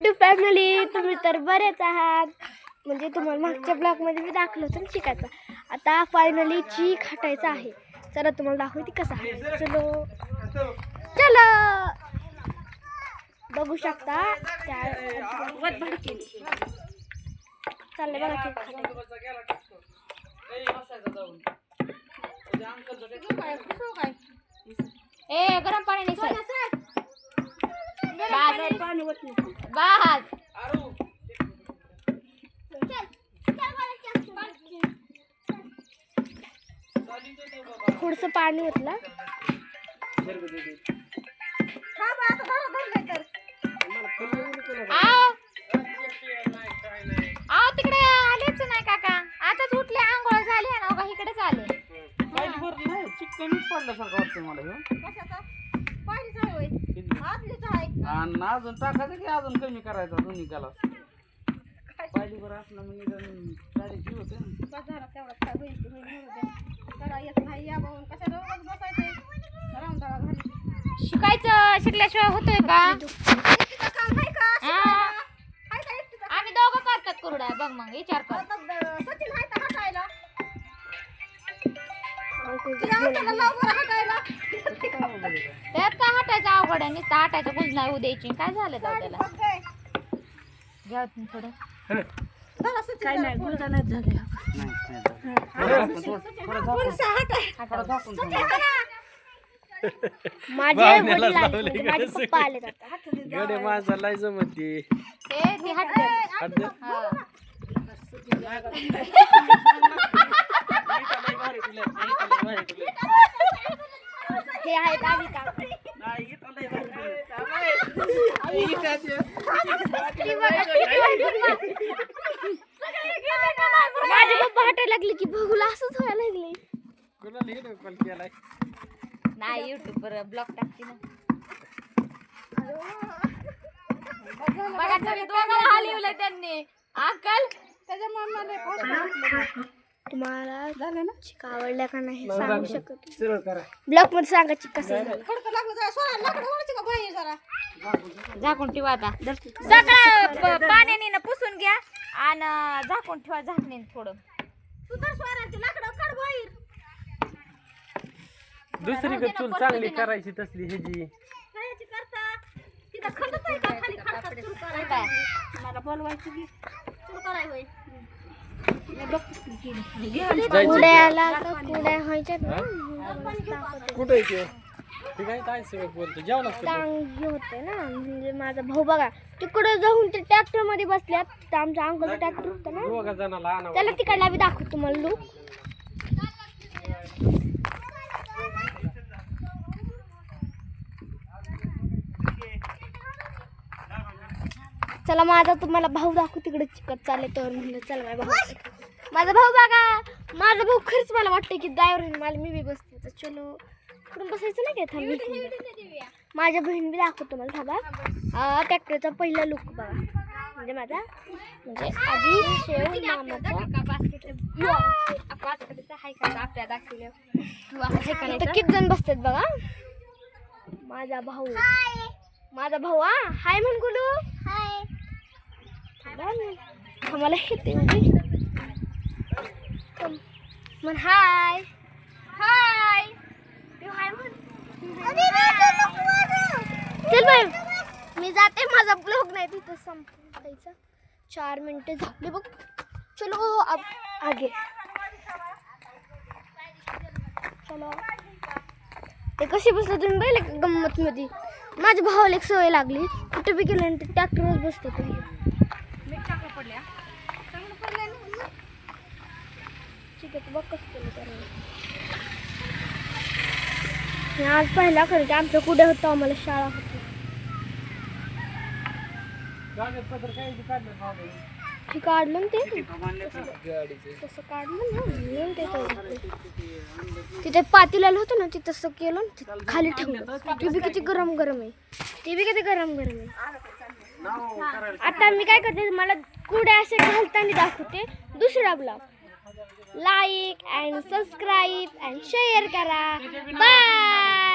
YouTube family, तुम्ही तर बरेच आहात. म्हणजे तुम्हाला मागच्या ब्लॉगमध्ये मी दाखवलं होतं ना चिकाचं. आता फायनली चीक हटायचं आहे. चला तुम्हाला दाखवते कसं आहे. चलो चलो बघू शकता त्या चाललंय बघा चीक ए गरम पाणी नाही सर बाज थोडंसं पाणी ओतलं. आव तिकडे आलेच नाही काका. आताच उठले, आंघोळ झाली ना का इकडेच आले. अजून टाकायचं की अजून कमी करायचा दोन्ही त्याला पाहिजे बरं असलं म्हणजे तारीख होते शिकायचं, शिकल्याशिवाय होतोय का? आम्ही दोघं करतात कुरड्या बघ. मग विचार कर. त्यात काय हटायचं अवघड आहे. नुसतं हटायचं गुंज नाही उद्यायची. काय झालं जाऊ त्याला घ्या थोडं. काय नाही गुलदा नाही झाले. माझे वडील आले, माझे पप्पा आले गडे माणसाला जमते ते हट हे आहेत आम्ही का माझे पप्पा हटायला लागले की बघूला असंच व्हायला लागले. नाही युट्यूब वर ब्लॉग टाकते ना. बघा तरी दोघं हलवलं त्यांनी अक्कल. तुम्हाला झालं ना चिक आवडल्या का नाही सांगू शकत. ब्लॉग मध्ये सांगा चिक कसं झालं. झाकून ठेवा. आता सगळं पाण्याने ना पुसून घ्या आणि झाकून ठेवा झाकणे थोडं. दुसरी चूल चांगली करायची तसली ह्याची मला बोलवायची कुठे काय काय सगळं बोलतो जेवण होते ना. म्हणजे माझा भाऊ बघा तिकडे जाऊन ते ट्रॅक्टर मध्ये बसल्यात. तर आमच्या अंकलचा ट्रॅक्टर होता ना, दोघा जणाला त्याला तिकडला बी दाखवतो तुम्हाला लूक. चला माझा तुम्हाला भाऊ दाखवू तिकडे चिकट चालले तर म्हणलं चला माझा भाऊ बघा. माझा भाऊ खरंच मला वाटतं की ड्रायव्हर मला मी बी बसते. तर चलो इकडून बसायचं नाही काय थांब. माझ्या बहीण बी दाखवतो मला थांबा. ट्रॅक्टरचा पहिला लुक बघा. म्हणजे माझा म्हणजे आधी शेव मामाचा किती जण बसतात बघा. माझा भाऊ हा हाय म्हण गुलू. आम्हाला येते म्हण हाय हाय हाय म्हण. चल बाय मी जाते. माझा ब्लॉग नाही तिथं संपायचा. 4 मिनिटे झाली बघ. चलो अब आगे चलो. ते कशी बसलं तुम्ही पाहिलं गंमत मध्ये. माझ्या भावाला एक सवय लागली कुठे बी गेलं तर ट्रॅक्टरवर बसतो. ठीक आहे बघ कसं केलं. आज पहिला खरं की आमचं कुठे होतं आम्हाला शाळा होती. हे काढलं ना ते तसं काढलं ना तिथे पातेल्याला होतं ना ते तसं केलं ना खाली ठेवलं. ते बी किती गरम गरम आहे. आता मी काय करते मला कुड्या असे घालताना दाखवते. दुसरा blog like and subscribe and share करा. बाय.